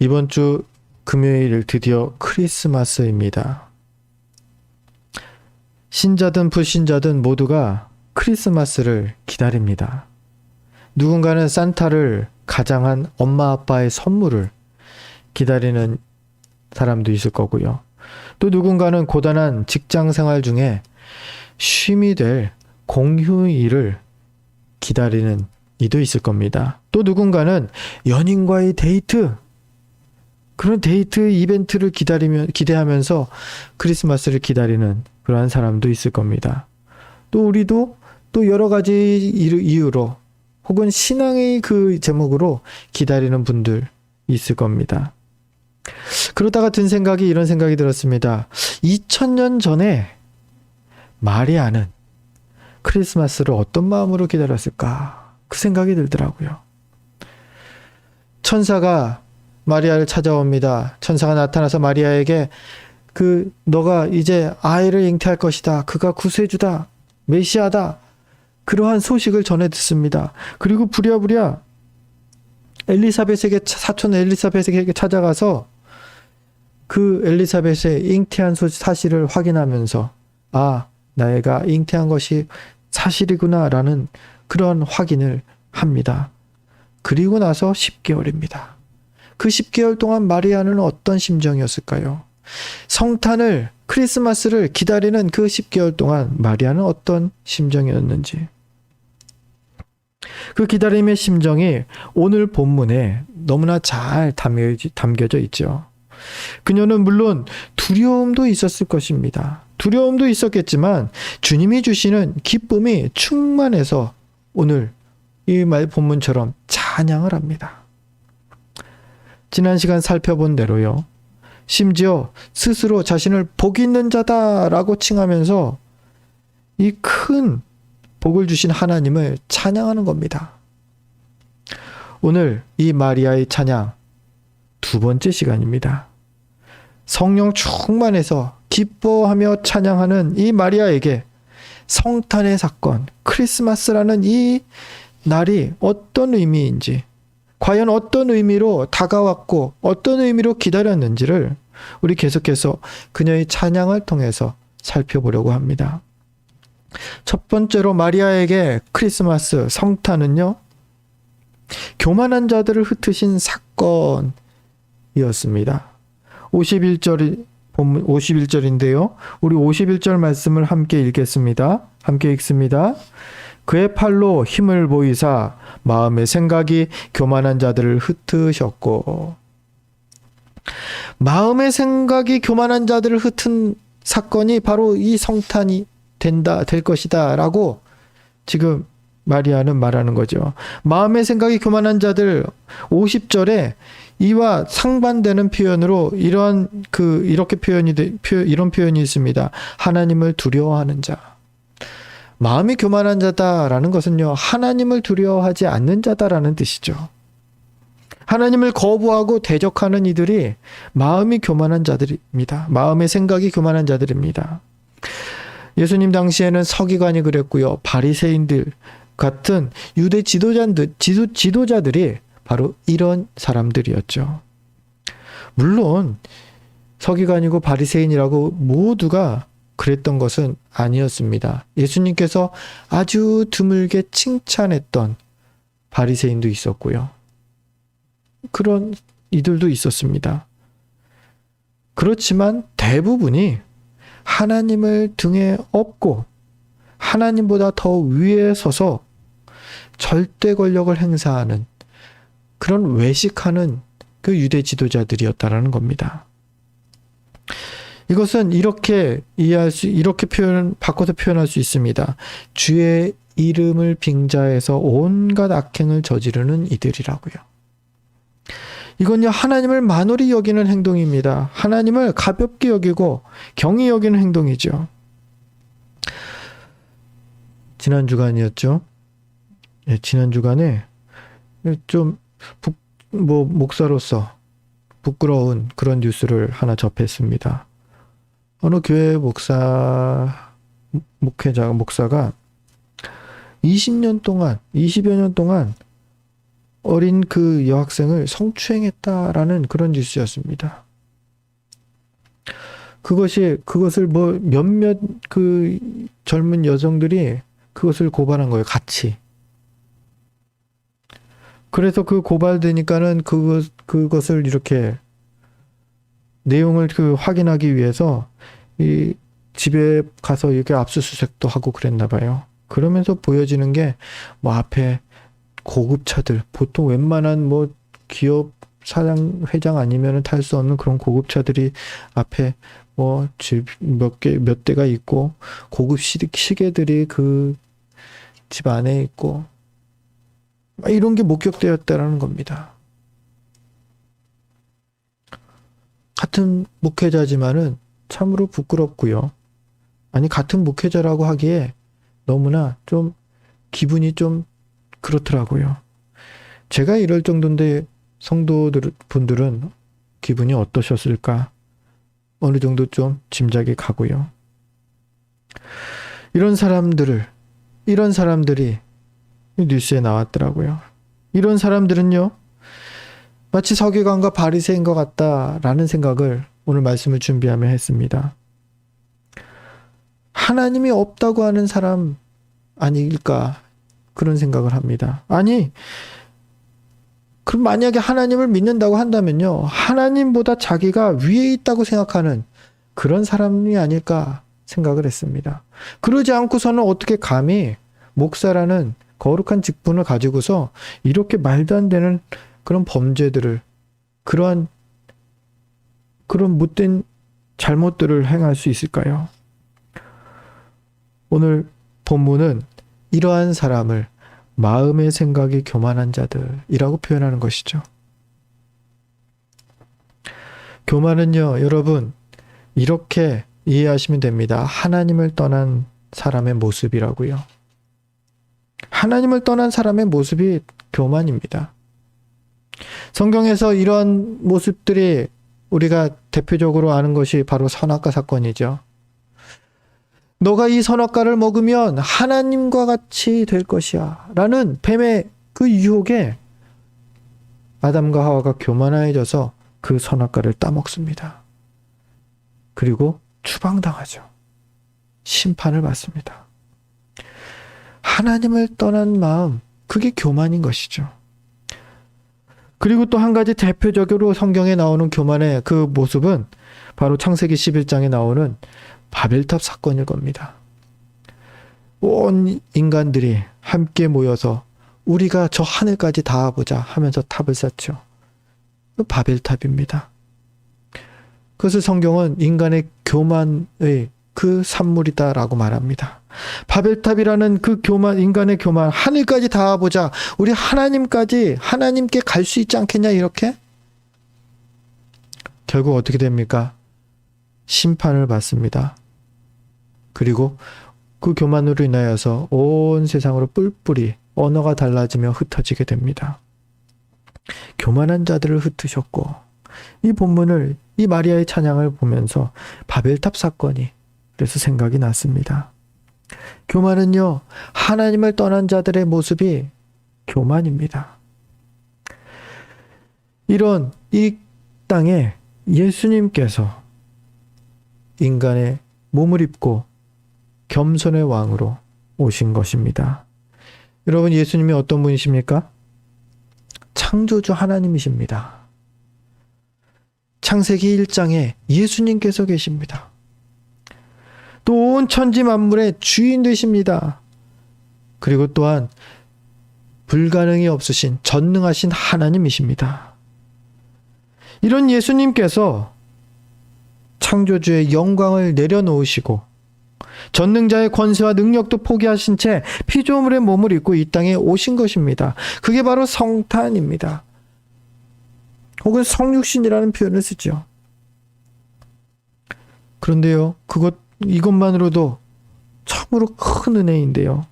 이번 주 금요일 드디어 크리스마스입니다. 신자든 불신자든 모두가 크리스마스를 기다립니다. 누군가는 산타를 가장한 엄마 아빠의 선물을 기다리는 사람도 있을 거고요. 또 누군가는 고단한 직장 생활 중에 쉼이 될 공휴일을 기다리는 이도 있을 겁니다. 또 누군가는 연인과의 데이트, 그런 데이트 이벤트를 기대하면서 크리스마스를 기다리는 그러한 사람도 있을 겁니다. 또 우리도 또 여러 가지 이유로 혹은 신앙의 그 제목으로 기다리는 분들 있을 겁니다. 그러다가 든 생각이 이런 생각이 들었습니다. 2000년 전에 마리아는 크리스마스를 어떤 마음으로 기다렸을까? 그 생각이 들더라고요. 천사가 마리아를 찾아옵니다. 천사가 나타나서 마리아에게 너가 이제 아이를 잉태할 것이다. 그가 구세주다. 메시아다. 그러한 소식을 전해 듣습니다. 그리고 부랴부랴 사촌 엘리사벳에게 찾아가서 그 엘리사벳의 잉태한 사실을 확인하면서 나애가 잉태한 것이 사실이구나 라는 그런 확인을 합니다. 그리고 나서 10개월입니다. 그 10개월 동안 마리아는 어떤 심정이었을까요? 성탄을, 크리스마스를 기다리는 그 10개월 동안 마리아는 어떤 심정이었는지. 그 기다림의 심정이 오늘 본문에 너무나 잘 담겨져 있죠. 그녀는 물론 두려움도 있었을 것입니다. 두려움도 있었겠지만 주님이 주시는 기쁨이 충만해서 오늘 이 본문처럼 찬양을 합니다. 지난 시간 살펴본 대로요. 심지어 스스로 자신을 복 있는 자다라고 칭하면서 이 큰 복을 주신 하나님을 찬양하는 겁니다. 오늘 이 마리아의 찬양 두 번째 시간입니다. 성령 충만해서 기뻐하며 찬양하는 이 마리아에게 성탄의 사건, 크리스마스라는 이 날이 어떤 의미인지, 과연 어떤 의미로 다가왔고 어떤 의미로 기다렸는지를 우리 계속해서 그녀의 찬양을 통해서 살펴보려고 합니다. 첫 번째로 마리아에게 크리스마스, 성탄은요, 교만한 자들을 흩으신 사건이었습니다. 51절인데요. 우리 51절 말씀을 함께 읽겠습니다. 함께 읽습니다. 그의 팔로 힘을 보이사 마음의 생각이 교만한 자들을 흩으셨고, 마음의 생각이 교만한 자들을 흩은 사건이 바로 이 성탄이 될 것이다 라고 지금 마리아는 말하는 거죠. 마음의 생각이 교만한 자들, 50절에 이와 상반되는 표현으로 이런 표현이 있습니다. 하나님을 두려워하는 자. 마음이 교만한 자다라는 것은요, 하나님을 두려워하지 않는 자다라는 뜻이죠. 하나님을 거부하고 대적하는 이들이 마음이 교만한 자들입니다. 마음의 생각이 교만한 자들입니다. 예수님 당시에는 서기관이 그랬고요. 바리새인들 같은 유대 지도자들이 바로 이런 사람들이었죠. 물론 서기관이고 바리새인이라고 모두가 그랬던 것은 아니었습니다. 예수님께서 아주 드물게 칭찬했던 바리새인도 있었고요. 그런 이들도 있었습니다. 그렇지만 대부분이 하나님을 등에 업고 하나님보다 더 위에 서서 절대 권력을 행사하는 그런 외식하는 그 유대 지도자들이었다라는 겁니다. 이것은 이렇게 바꿔서 표현할 수 있습니다. 주의 이름을 빙자해서 온갖 악행을 저지르는 이들이라고요. 이건요, 하나님을 만홀히 여기는 행동입니다. 하나님을 가볍게 여기고 경히 여기는 행동이죠. 지난 주간이었죠. 지난 주간에 좀 목사로서 부끄러운 그런 뉴스를 하나 접했습니다. 어느 교회 목사가 20여 년 동안 어린 그 여학생을 성추행했다라는 그런 뉴스였습니다. 그것을 뭐 몇몇 그 젊은 여성들이 그것을 고발한 거예요. 같이. 그래서 그 고발되니까는 그것을 이렇게 내용을 확인하기 위해서 이 집에 가서 이렇게 압수수색도 하고 그랬나 봐요. 그러면서 보여지는 게 뭐 앞에 고급차들, 보통 웬만한 뭐 기업 사장, 회장 아니면은 탈 수 없는 그런 고급차들이 앞에 뭐 집 몇 대가 있고, 고급 시계들이 그 집 안에 있고, 이런 게 목격되었다라는 겁니다. 같은 목회자지만은 참으로 부끄럽고요. 아니, 같은 목회자라고 하기에 너무나 좀 기분이 좀 그렇더라고요. 제가 이럴 정도인데 성도분들은 기분이 어떠셨을까? 어느 정도 좀 짐작이 가고요. 이런 사람들이 뉴스에 나왔더라고요. 이런 사람들은요, 마치 서기관과 바리새인 것 같다라는 생각을 오늘 말씀을 준비하며 했습니다. 하나님이 없다고 하는 사람 아닐까, 그런 생각을 합니다. 아니, 그럼 만약에 하나님을 믿는다고 한다면요, 하나님보다 자기가 위에 있다고 생각하는 그런 사람이 아닐까 생각을 했습니다. 그러지 않고서는 어떻게 감히 목사라는 거룩한 직분을 가지고서 이렇게 말도 안 되는 그런 범죄들을, 그런 못된 잘못들을 행할 수 있을까요? 오늘 본문은 이러한 사람을 마음의 생각이 교만한 자들이라고 표현하는 것이죠. 교만은요, 여러분, 이렇게 이해하시면 됩니다. 하나님을 떠난 사람의 모습이라고요. 하나님을 떠난 사람의 모습이 교만입니다. 성경에서 이러한 모습들이 우리가 대표적으로 아는 것이 바로 선악과 사건이죠. 너가 이 선악과를 먹으면 하나님과 같이 될 것이야 라는 뱀의 그 유혹에 아담과 하와가 교만해져서 그 선악과를 따먹습니다. 그리고 추방당하죠. 심판을 받습니다. 하나님을 떠난 마음, 그게 교만인 것이죠. 그리고 또 한 가지 대표적으로 성경에 나오는 교만의 그 모습은 바로 창세기 11장에 나오는 바벨탑 사건일 겁니다. 온 인간들이 함께 모여서 우리가 저 하늘까지 닿아보자 하면서 탑을 쌓죠. 바벨탑입니다. 그것을 성경은 인간의 교만의 그 산물이다라고 말합니다. 바벨탑이라는 그 교만, 인간의 교만, 하늘까지 닿아보자, 우리 하나님께 갈 수 있지 않겠냐, 이렇게? 결국 어떻게 됩니까? 심판을 받습니다. 그리고 그 교만으로 인하여서 온 세상으로 뿔뿔이 언어가 달라지며 흩어지게 됩니다. 교만한 자들을 흩으셨고, 이 본문을, 이 마리아의 찬양을 보면서 바벨탑 사건이 그래서 생각이 났습니다. 교만은요, 하나님을 떠난 자들의 모습이 교만입니다. 이런 이 땅에 예수님께서 인간의 몸을 입고 겸손의 왕으로 오신 것입니다. 여러분, 예수님이 어떤 분이십니까? 창조주 하나님이십니다. 창세기 1장에 예수님께서 계십니다. 또 온 천지 만물의 주인 되십니다. 그리고 또한 불가능이 없으신 전능하신 하나님이십니다. 이런 예수님께서 창조주의 영광을 내려놓으시고 전능자의 권세와 능력도 포기하신 채 피조물의 몸을 입고 이 땅에 오신 것입니다. 그게 바로 성탄입니다. 혹은 성육신이라는 표현을 쓰죠. 그런데요, 이것만으로도 참으로 큰 은혜인데요.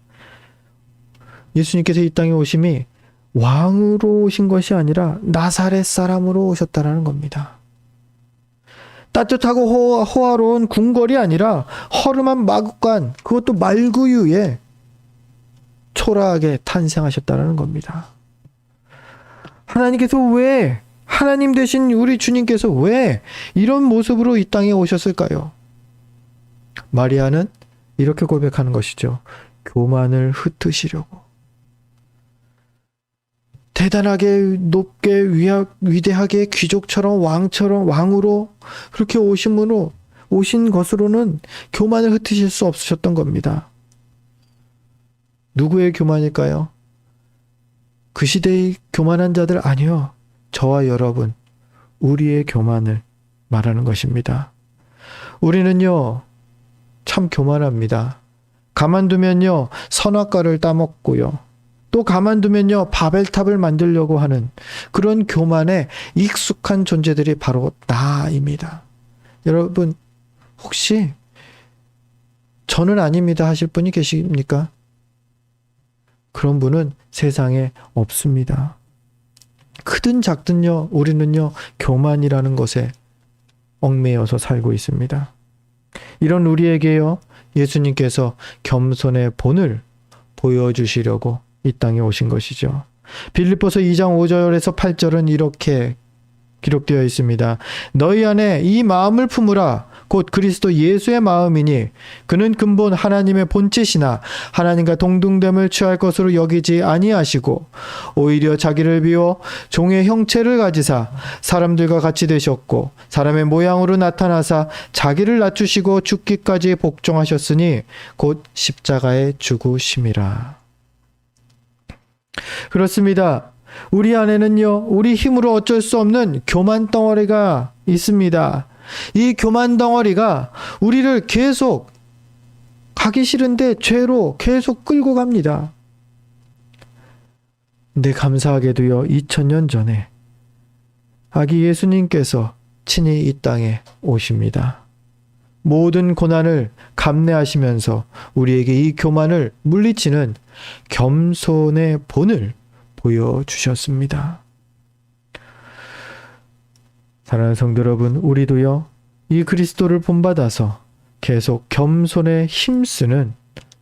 예수님께서 이 땅에 오심이 왕으로 오신 것이 아니라 나사렛 사람으로 오셨다라는 겁니다. 따뜻하고 호화로운 궁궐이 아니라 허름한 마구간, 그것도 말구유에 초라하게 탄생하셨다는 겁니다. 하나님 되신 우리 주님께서 왜 이런 모습으로 이 땅에 오셨을까요? 마리아는 이렇게 고백하는 것이죠. 교만을 흩으시려고. 대단하게 높게 위대하게 귀족처럼 왕으로 그렇게 오신 것으로는 교만을 흩으실 수 없으셨던 겁니다. 누구의 교만일까요? 그 시대의 교만한 자들 아니요. 저와 여러분, 우리의 교만을 말하는 것입니다. 우리는요, 참 교만합니다. 가만두면요, 선악과를 따먹고요. 또 가만두면요, 바벨탑을 만들려고 하는 그런 교만에 익숙한 존재들이 바로 나입니다. 여러분, 혹시 저는 아닙니다 하실 분이 계십니까? 그런 분은 세상에 없습니다. 크든 작든요, 우리는요, 교만이라는 것에 얽매여서 살고 있습니다. 이런 우리에게요, 예수님께서 겸손의 본을 보여주시려고 이 땅에 오신 것이죠. 빌립보서 2장 5절에서 8절은 이렇게 기록되어 있습니다. 너희 안에 이 마음을 품으라. 곧 그리스도 예수의 마음이니 그는 근본 하나님의 본체시나 하나님과 동등됨을 취할 것으로 여기지 아니하시고 오히려 자기를 비워 종의 형체를 가지사 사람들과 같이 되셨고 사람의 모양으로 나타나사 자기를 낮추시고 죽기까지 복종하셨으니 곧 십자가에 죽으심이라. 그렇습니다. 우리 안에는요, 우리 힘으로 어쩔 수 없는 교만 덩어리가 있습니다. 이 교만 덩어리가 우리를 계속 가기 싫은데 죄로 계속 끌고 갑니다. 근데 감사하게도요, 2000년 전에 아기 예수님께서 친히 이 땅에 오십니다. 모든 고난을 감내하시면서 우리에게 이 교만을 물리치는 겸손의 본을 보여주셨습니다. 사랑하는 성도 여러분, 우리도요, 이 그리스도를 본받아서 계속 겸손에 힘쓰는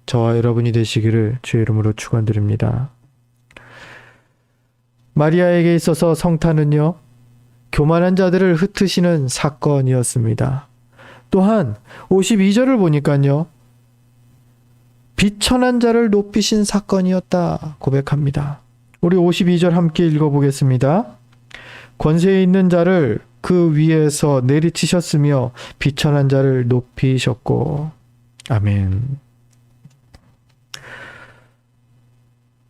저와 여러분이 되시기를 주의 이름으로 축원드립니다. 마리아에게 있어서 성탄은요, 교만한 자들을 흩으시는 사건이었습니다. 또한 52절을 보니까요, 비천한 자를 높이신 사건이었다 고백합니다. 우리 52절 함께 읽어보겠습니다. 권세에 있는 자를 그 위에서 내리치셨으며 비천한 자를 높이셨고. 아멘.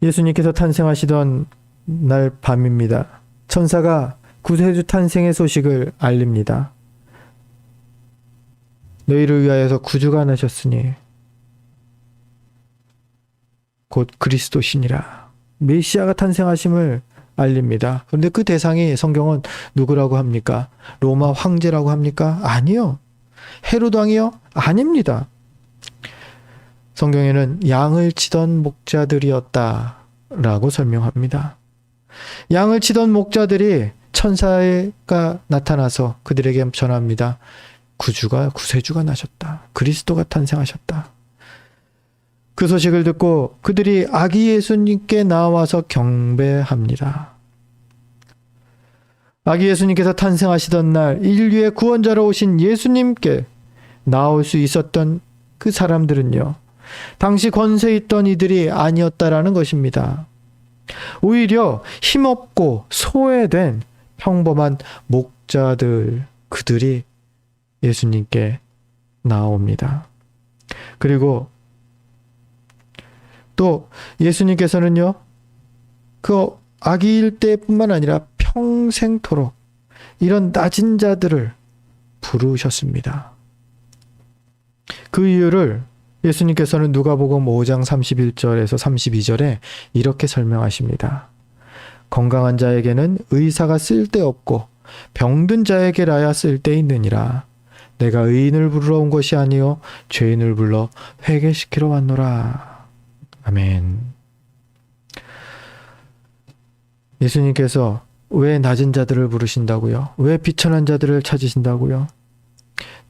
예수님께서 탄생하시던 날 밤입니다. 천사가 구세주 탄생의 소식을 알립니다. 너희를 위하여서 구주가 나셨으니 곧 그리스도시니라. 메시아가 탄생하심을 알립니다. 그런데 그 대상이 성경은 누구라고 합니까? 로마 황제라고 합니까? 아니요. 헤롯 왕이요? 아닙니다. 성경에는 양을 치던 목자들이었다라고 설명합니다. 양을 치던 목자들이 천사가 나타나서 그들에게 전합니다. 구세주가 나셨다. 그리스도가 탄생하셨다. 그 소식을 듣고 그들이 아기 예수님께 나와서 경배합니다. 아기 예수님께서 탄생하시던 날 인류의 구원자로 오신 예수님께 나올 수 있었던 그 사람들은요, 당시 권세 있던 이들이 아니었다라는 것입니다. 오히려 힘없고 소외된 평범한 목자들, 그들이 예수님께 나옵니다. 그리고 또 예수님께서는요, 그 아기일 때뿐만 아니라 평생토록 이런 낮은 자들을 부르셨습니다. 그 이유를 예수님께서는 누가복음 5장 31절에서 32절에 이렇게 설명하십니다. 건강한 자에게는 의사가 쓸데없고 병든 자에게라야 쓸데있느니라. 내가 의인을 부르러 온 것이 아니요 죄인을 불러 회개시키러 왔노라. 아멘. 예수님께서 왜 낮은 자들을 부르신다고요? 왜 비천한 자들을 찾으신다고요?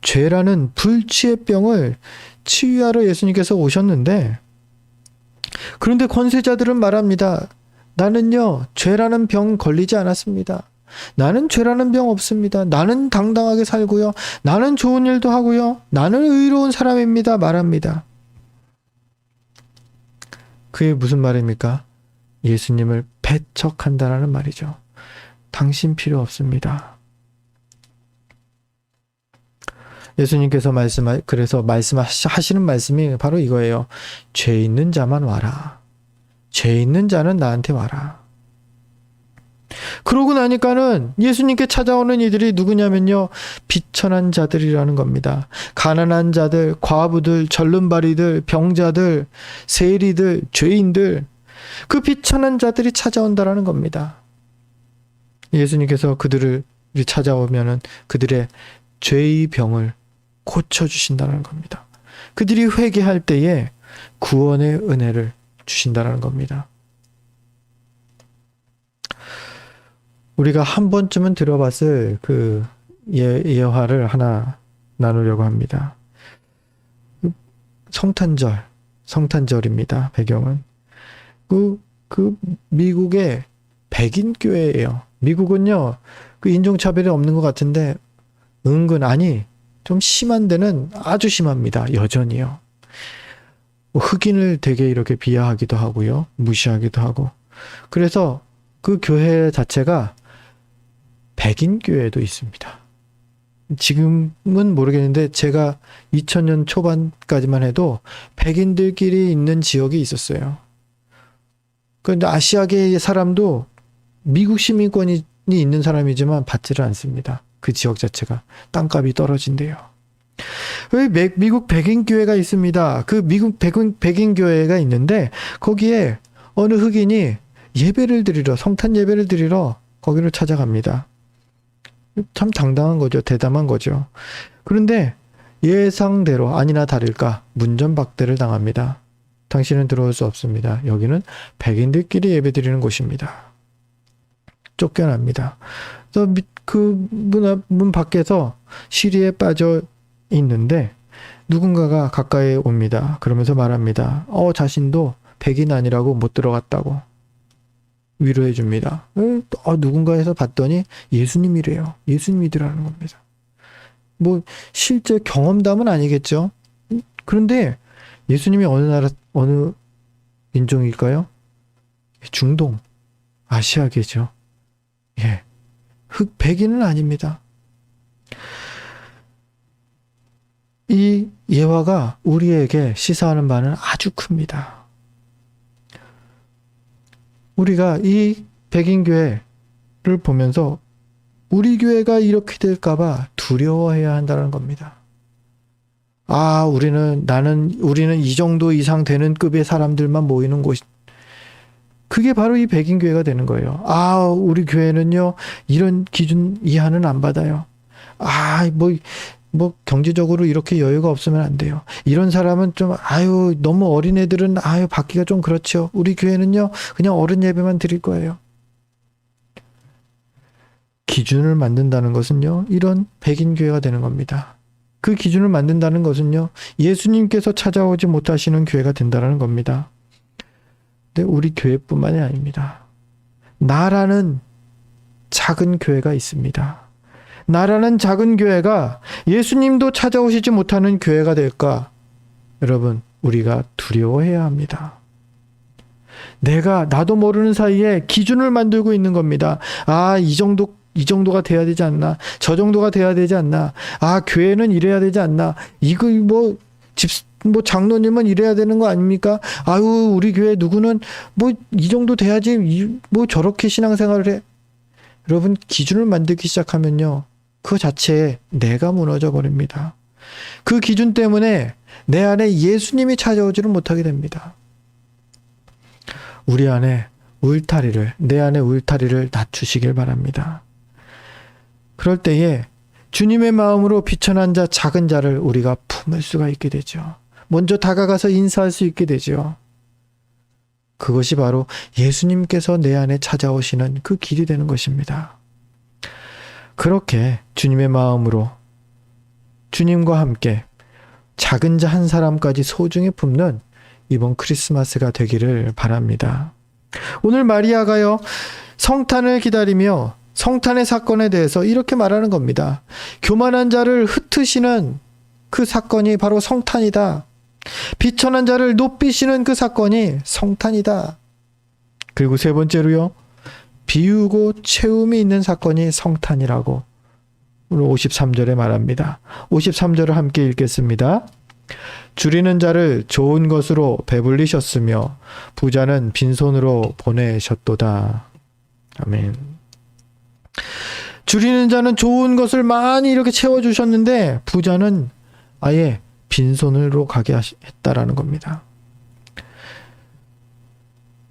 죄라는 불치의 병을 치유하러 예수님께서 오셨는데, 그런데 권세자들은 말합니다. 나는요, 죄라는 병 걸리지 않았습니다. 나는 죄라는 병 없습니다. 나는 당당하게 살고요. 나는 좋은 일도 하고요. 나는 의로운 사람입니다. 말합니다. 그게 무슨 말입니까? 예수님을 배척한다라는 말이죠. 당신 필요 없습니다. 예수님께서 그래서 말씀하시는 말씀이 바로 이거예요. 죄 있는 자만 와라. 죄 있는 자는 나한테 와라. 그러고 나니까는 예수님께 찾아오는 이들이 누구냐면요, 비천한 자들이라는 겁니다. 가난한 자들, 과부들, 절름발이들, 병자들, 세리들, 죄인들, 그 비천한 자들이 찾아온다라는 겁니다. 예수님께서 그들을 찾아오면은 그들의 죄의 병을 고쳐주신다는 겁니다. 그들이 회개할 때에 구원의 은혜를 주신다는 겁니다. 우리가 한 번쯤은 들어봤을 그 예화를 하나 나누려고 합니다. 성탄절입니다. 배경은. 그 미국의 백인 교회예요. 미국은요, 그 인종차별이 없는 것 같은데, 좀 심한 데는 아주 심합니다. 여전히요. 흑인을 되게 이렇게 비하하기도 하고요. 무시하기도 하고. 그래서 그 교회 자체가 백인 교회도 있습니다. 지금은 모르겠는데 제가 2000년 초반까지만 해도 백인들끼리 있는 지역이 있었어요. 그런데 아시아계 사람도 미국 시민권이 있는 사람이지만 받지를 않습니다. 그 지역 자체가 땅값이 떨어진대요. 미국 백인 교회가 있습니다. 그 미국 백인 교회가 있는데 거기에 어느 흑인이 성탄 예배를 드리러 거기를 찾아갑니다. 참 당당한 거죠. 대담한 거죠. 그런데 예상대로 아니나 다를까 문전박대를 당합니다. 당신은 들어올 수 없습니다. 여기는 백인들끼리 예배드리는 곳입니다. 쫓겨납니다. 그래서 그 문 밖에서 시리에 빠져 있는데 누군가가 가까이 옵니다. 그러면서 말합니다. 자신도 백인 아니라고 못 들어갔다고 위로해 줍니다. 누군가에서 봤더니 예수님이래요. 예수님이더라는 겁니다. 실제 경험담은 아니겠죠. 그런데 예수님이 어느 인종일까요? 중동, 아시아계죠. 예. 백인은 아닙니다. 이 예화가 우리에게 시사하는 바는 아주 큽니다. 우리가 이 백인 교회를 보면서 우리 교회가 이렇게 될까봐 두려워해야 한다는 겁니다. 우리는 이 정도 이상 되는 급의 사람들만 모이는 곳. 그게 바로 이 백인 교회가 되는 거예요. 우리 교회는요, 이런 기준 이하는 안 받아요. 경제적으로 이렇게 여유가 없으면 안 돼요. 이런 사람은 너무 어린애들은, 받기가 좀 그렇죠. 우리 교회는요, 그냥 어른 예배만 드릴 거예요. 기준을 만든다는 것은요, 이런 백인 교회가 되는 겁니다. 그 기준을 만든다는 것은요, 예수님께서 찾아오지 못하시는 교회가 된다는 겁니다. 근데 우리 교회뿐만이 아닙니다. 나라는 작은 교회가 있습니다. 나라는 작은 교회가 예수님도 찾아오시지 못하는 교회가 될까? 여러분, 우리가 두려워해야 합니다. 나도 모르는 사이에 기준을 만들고 있는 겁니다. 이 정도가 돼야 되지 않나? 저 정도가 돼야 되지 않나? 교회는 이래야 되지 않나? 장로님은 이래야 되는 거 아닙니까? 우리 교회 누구는 이 정도 돼야지, 저렇게 신앙생활을 해. 여러분, 기준을 만들기 시작하면요, 그 자체에 내가 무너져 버립니다. 그 기준 때문에 내 안에 예수님이 찾아오지를 못하게 됩니다. 내 안에 울타리를 낮추시길 바랍니다. 그럴 때에 주님의 마음으로 비천한 자, 작은 자를 우리가 품을 수가 있게 되죠. 먼저 다가가서 인사할 수 있게 되죠. 그것이 바로 예수님께서 내 안에 찾아오시는 그 길이 되는 것입니다. 그렇게 주님의 마음으로 주님과 함께 작은 자 한 사람까지 소중히 품는 이번 크리스마스가 되기를 바랍니다. 오늘 마리아가요, 성탄을 기다리며 성탄의 사건에 대해서 이렇게 말하는 겁니다. 교만한 자를 흩으시는 그 사건이 바로 성탄이다. 비천한 자를 높이시는 그 사건이 성탄이다. 그리고 세 번째로요, 비우고 채움이 있는 사건이 성탄이라고 오늘 53절에 말합니다. 53절을 함께 읽겠습니다. 줄이는 자를 좋은 것으로 배불리셨으며 부자는 빈손으로 보내셨도다. 아멘. 줄이는 자는 좋은 것을 많이 이렇게 채워주셨는데 부자는 아예 빈손으로 가게 했다라는 겁니다.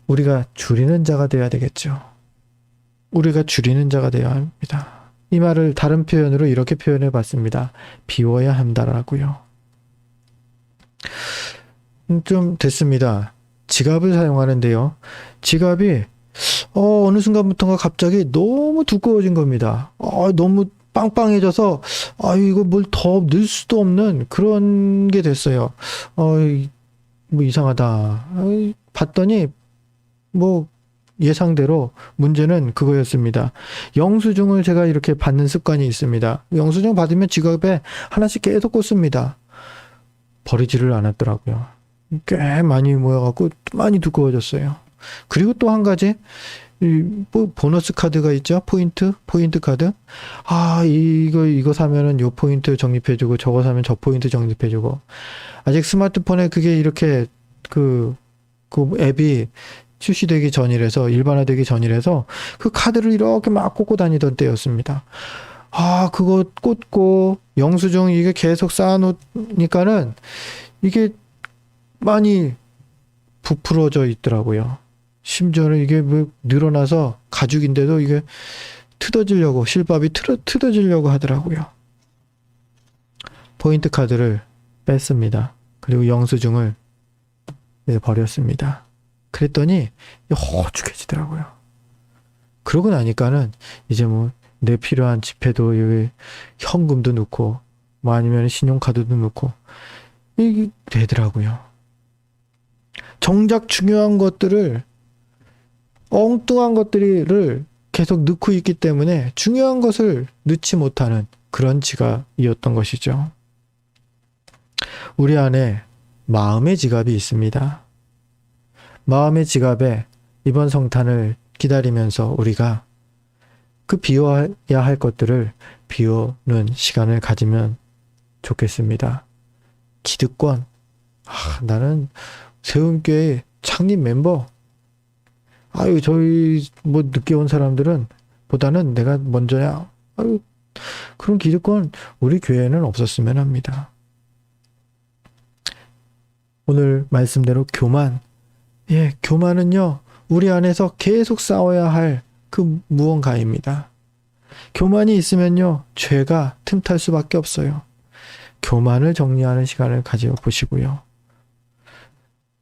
우리가 줄이는 자가 되어야 되겠죠. 우리가 줄이는 자가 되어야 합니다. 이 말을 다른 표현으로 이렇게 표현해 봤습니다. 비워야 한다라고요. 좀 됐습니다. 지갑을 사용하는데요. 지갑이 어느 순간부터가 갑자기 너무 두꺼워진 겁니다. 너무 빵빵해져서 이거 뭘 더 넣을 수도 없는 그런 게 됐어요. 뭐 이상하다. 봤더니 뭐 예상대로 문제는 그거였습니다. 영수증을 제가 이렇게 받는 습관이 있습니다. 영수증 받으면 지갑에 하나씩 계속 꽂습니다. 버리지를 않았더라고요. 꽤 많이 모여갖고 많이 두꺼워졌어요. 그리고 또 한 가지, 뭐 보너스 카드가 있죠. 포인트 카드. 이거 사면은 요 포인트 적립해주고 저거 사면 저 포인트 적립해주고. 아직 스마트폰에 그게 이렇게 그 앱이 출시되기 전이라서, 일반화되기 전이라서 그 카드를 이렇게 막 꽂고 다니던 때였습니다. 그거 꽂고 영수증 이게 계속 쌓아놓으니까는 이게 많이 부풀어져 있더라고요. 심지어는 이게 뭐 늘어나서 가죽인데도 이게 뜯어지려고, 실밥이 뜯어지려고 하더라고요. 포인트 카드를 뺐습니다. 그리고 영수증을 버렸습니다. 그랬더니 허죽해지더라고요. 그러고 나니까는 이제 뭐 내 필요한 지폐도 여기 현금도 넣고 뭐 아니면 신용카드도 넣고 이게 되더라고요. 정작 중요한 것들을, 엉뚱한 것들을 계속 넣고 있기 때문에 중요한 것을 넣지 못하는 그런 지갑이었던 것이죠. 우리 안에 마음의 지갑이 있습니다. 마음의 지갑에 이번 성탄을 기다리면서 우리가 그 비워야 할 것들을 비우는 시간을 가지면 좋겠습니다. 기득권. 나는 세운교회 창립 멤버. 저희 뭐 늦게 온 사람들은 보다는 내가 먼저야. 그런 기득권 우리 교회에는 없었으면 합니다. 오늘 말씀대로 교만. 교만은요, 우리 안에서 계속 싸워야 할 그 무언가입니다. 교만이 있으면요, 죄가 틈탈 수밖에 없어요. 교만을 정리하는 시간을 가져보시고요.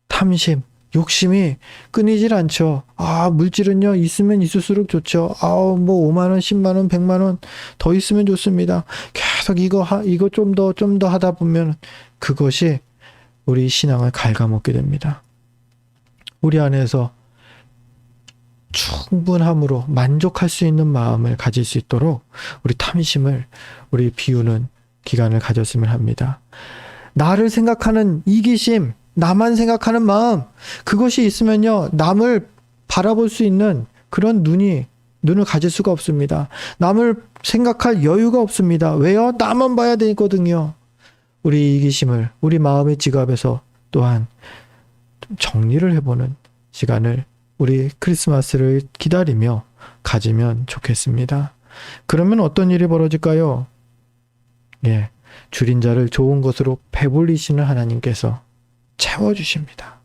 탐심, 욕심이 끊이질 않죠. 물질은요, 있으면 있을수록 좋죠. 뭐 5만원, 10만원, 100만원 더 있으면 좋습니다. 계속 이거 좀 더 하다 보면 그것이 우리 신앙을 갉아먹게 됩니다. 우리 안에서 충분함으로 만족할 수 있는 마음을 가질 수 있도록 우리 탐심을 우리 비우는 기간을 가졌으면 합니다. 나를 생각하는 이기심, 나만 생각하는 마음, 그것이 있으면요, 남을 바라볼 수 있는 그런 눈을 가질 수가 없습니다. 남을 생각할 여유가 없습니다. 왜요? 나만 봐야 되거든요. 우리 이기심을 우리 마음의 지갑에서 또한 좀 정리를 해보는 시간을 우리 크리스마스를 기다리며 가지면 좋겠습니다. 그러면 어떤 일이 벌어질까요? 줄인 자를 좋은 것으로 배불리시는 하나님께서 채워주십니다.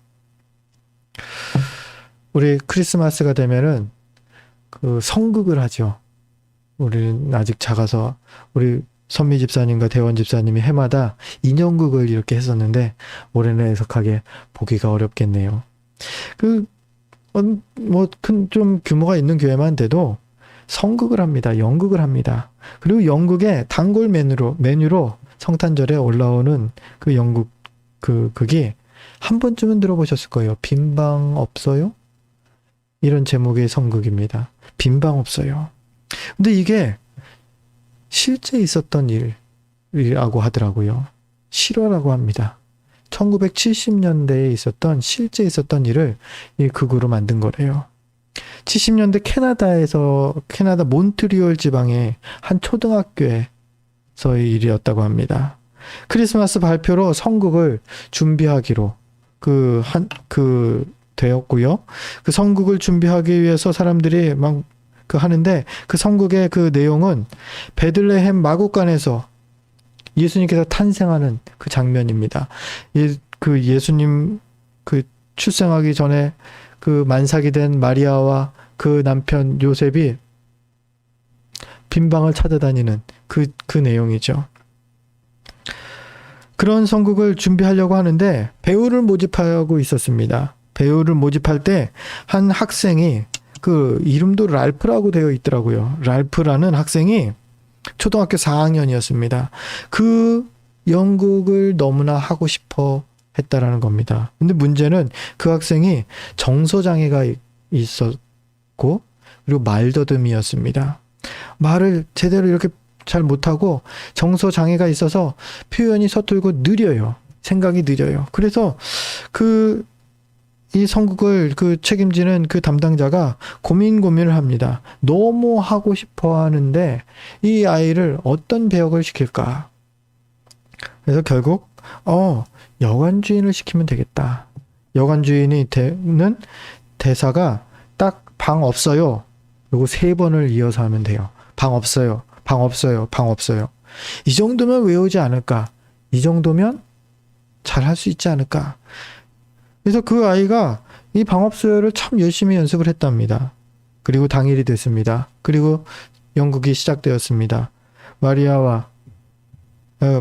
우리 크리스마스가 되면은 그 성극을 하죠. 우리는 아직 작아서 우리 선미 집사님과 대원 집사님이 해마다 인형극을 이렇게 했었는데 올해는 애석하게 보기가 어렵겠네요. 좀 규모가 있는 교회만 돼도 성극을 합니다. 연극을 합니다. 그리고 연극의 단골 메뉴로 성탄절에 올라오는 그 연극, 극이 한 번쯤은 들어보셨을 거예요. 빈방 없어요? 이런 제목의 선극입니다. 빈방 없어요. 근데 이게 실제 있었던 일이라고 하더라고요. 실화라고 합니다. 1970년대에 있었던 실제 있었던 일을 이 극으로 만든 거래요. 70년대 캐나다 몬트리올 지방의 한 초등학교에서의 일이었다고 합니다. 크리스마스 발표로 선극을 준비하기로 되었고요. 그 선극을 준비하기 위해서 사람들이 막 하는데, 그 선극의 그 내용은 베들레헴 마구간에서 예수님께서 탄생하는 그 장면입니다. 그 예수님 그 출생하기 전에 그 만삭이 된 마리아와 그 남편 요셉이 빈방을 찾아다니는 그 내용이죠. 그런 선곡을 준비하려고 하는데 배우를 모집하고 있었습니다. 배우를 모집할 때 한 학생이, 그 이름도 랄프라고 되어 있더라고요. 랄프라는 학생이 초등학교 4학년이었습니다. 그 연극을 너무나 하고 싶어 했다라는 겁니다. 근데 문제는 그 학생이 정서장애가 있었고, 그리고 말더듬이었습니다. 말을 제대로 이렇게 잘 못하고 정서장애가 있어서 표현이 서툴고 느려요. 생각이 느려요. 그래서 이 선곡을 책임지는 그 담당자가 고민을 합니다. 너무 하고 싶어 하는데 이 아이를 어떤 배역을 시킬까? 그래서 결국 여관 주인을 시키면 되겠다. 여관 주인이 되는 대사가 딱 방 없어요. 그리고 3번을 이어서 하면 돼요. 방 없어요. 방 없어요. 방 없어요. 이 정도면 외우지 않을까? 이 정도면 잘 할 수 있지 않을까? 그래서 그 아이가 이 방 없어요를 참 열심히 연습을 했답니다. 그리고 당일이 됐습니다. 그리고 연극이 시작되었습니다.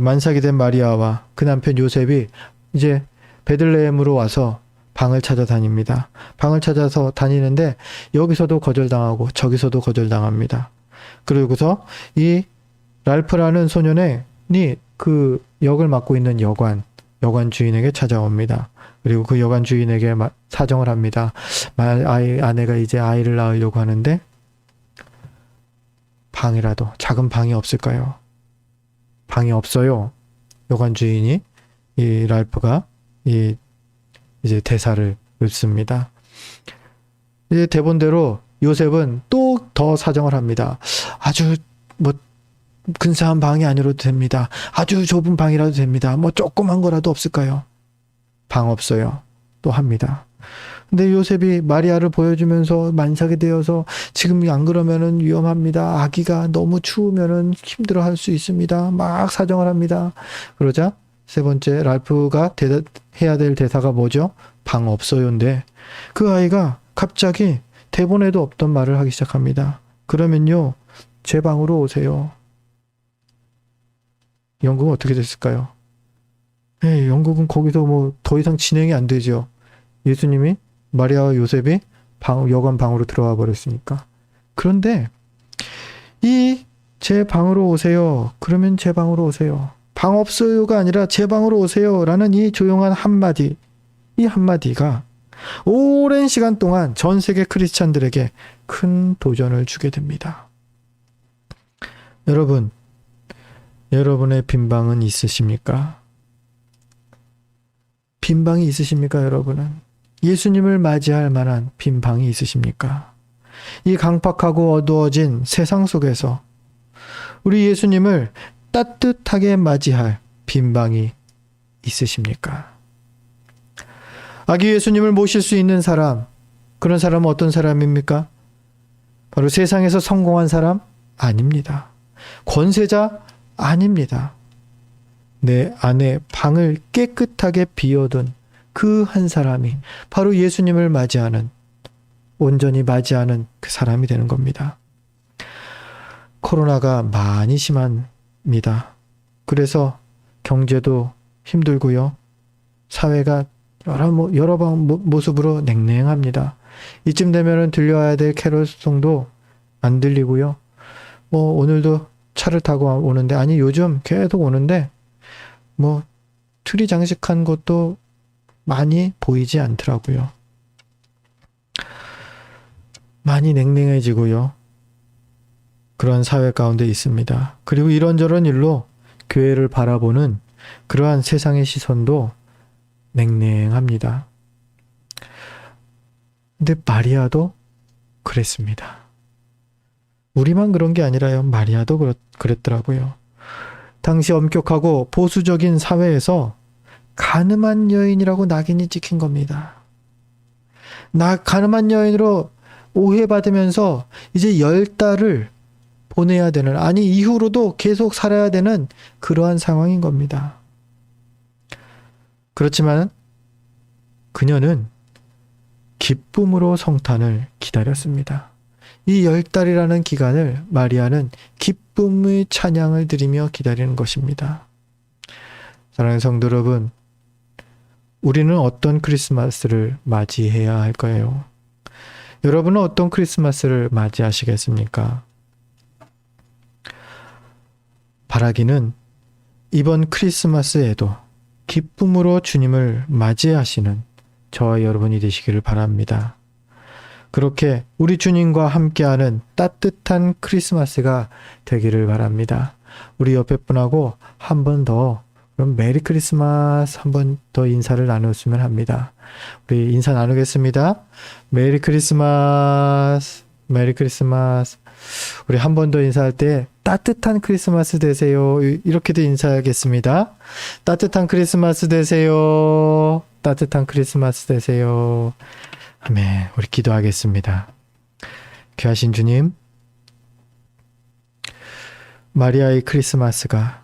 만삭이 된 마리아와 그 남편 요셉이 이제 베들레헴으로 와서 방을 찾아다닙니다. 방을 찾아서 다니는데 여기서도 거절당하고 저기서도 거절당합니다. 그리고서 이 랄프라는 소년이 그 역을 맡고 있는 여관 주인에게 찾아옵니다. 그리고 그 여관 주인에게 사정을 합니다. 아내가 이제 아이를 낳으려고 하는데 작은 방이 없을까요? 방이 없어요. 여관 주인이 이 랄프가 이제 대사를 읊습니다. 이제 대본대로 요셉은 또 더 사정을 합니다. 아주 근사한 방이 아니라도 됩니다. 아주 좁은 방이라도 됩니다. 조그만 거라도 없을까요? 방 없어요. 또 합니다. 근데 요셉이 마리아를 보여주면서 만삭이 되어서 지금 안 그러면은 위험합니다. 아기가 너무 추우면은 힘들어할 수 있습니다. 막 사정을 합니다. 그러자 3번째 랄프가 해야 될 대사가 뭐죠? 방 없어요인데 그 아이가 갑자기 대본에도 없던 말을 하기 시작합니다. 그러면요, 제 방으로 오세요. 연극은 어떻게 됐을까요? 연극은 거기서 더 이상 진행이 안 되죠. 예수님이 마리아와 요셉이 여관 방으로 들어와 버렸으니까. 그런데 제 방으로 오세요. 그러면 제 방으로 오세요. 방 없어요가 아니라 제 방으로 오세요. 라는 이 조용한 한마디. 이 한마디가 오랜 시간 동안 전 세계 크리스찬들에게 큰 도전을 주게 됩니다. 여러분, 여러분의 빈방은 있으십니까? 빈방이 있으십니까, 여러분은? 예수님을 맞이할 만한 빈방이 있으십니까? 이 강팍하고 어두워진 세상 속에서 우리 예수님을 따뜻하게 맞이할 빈방이 있으십니까? 아기 예수님을 모실 수 있는 사람, 그런 사람은 어떤 사람입니까? 바로 세상에서 성공한 사람? 아닙니다. 권세자? 아닙니다. 내 안에 방을 깨끗하게 비워둔 그 한 사람이 바로 예수님을 온전히 맞이하는 그 사람이 되는 겁니다. 코로나가 많이 심합니다. 그래서 경제도 힘들고요. 사회가 여러 모습으로 냉랭합니다. 이쯤 되면은 들려와야 될 캐롤송도 안 들리고요. 오늘도 차를 타고 오는데, 아니 요즘 계속 오는데 트리 장식한 것도 많이 보이지 않더라고요. 많이 냉랭해지고요. 그러한 사회 가운데 있습니다. 그리고 이런저런 일로 교회를 바라보는 그러한 세상의 시선도 냉랭합니다. 근데 마리아도 그랬습니다. 우리만 그런 게 아니라요. 마리아도 그랬더라고요. 당시 엄격하고 보수적인 사회에서 가늠한 여인이라고 낙인이 찍힌 겁니다. 가늠한 여인으로 오해받으면서 이제 10달을 보내야 되는, 아니 이후로도 계속 살아야 되는 그러한 상황인 겁니다. 그렇지만 그녀는 기쁨으로 성탄을 기다렸습니다. 이 10달이라는 기간을 마리아는 기쁨의 찬양을 드리며 기다리는 것입니다. 사랑하는 성도 여러분, 우리는 어떤 크리스마스를 맞이해야 할까요? 여러분은 어떤 크리스마스를 맞이하시겠습니까? 바라기는 이번 크리스마스에도 기쁨으로 주님을 맞이하시는 저와 여러분이 되시기를 바랍니다. 그렇게 우리 주님과 함께하는 따뜻한 크리스마스가 되기를 바랍니다. 우리 옆에 분하고 한 번 더, 그럼 메리 크리스마스 한 번 더 인사를 나눴으면 합니다. 우리 인사 나누겠습니다. 메리 크리스마스, 메리 크리스마스. 우리 한 번 더 인사할 때 따뜻한 크리스마스 되세요. 이렇게도 인사하겠습니다. 따뜻한 크리스마스 되세요. 따뜻한 크리스마스 되세요. 아멘. 우리 기도하겠습니다. 귀하신 주님, 마리아의 크리스마스가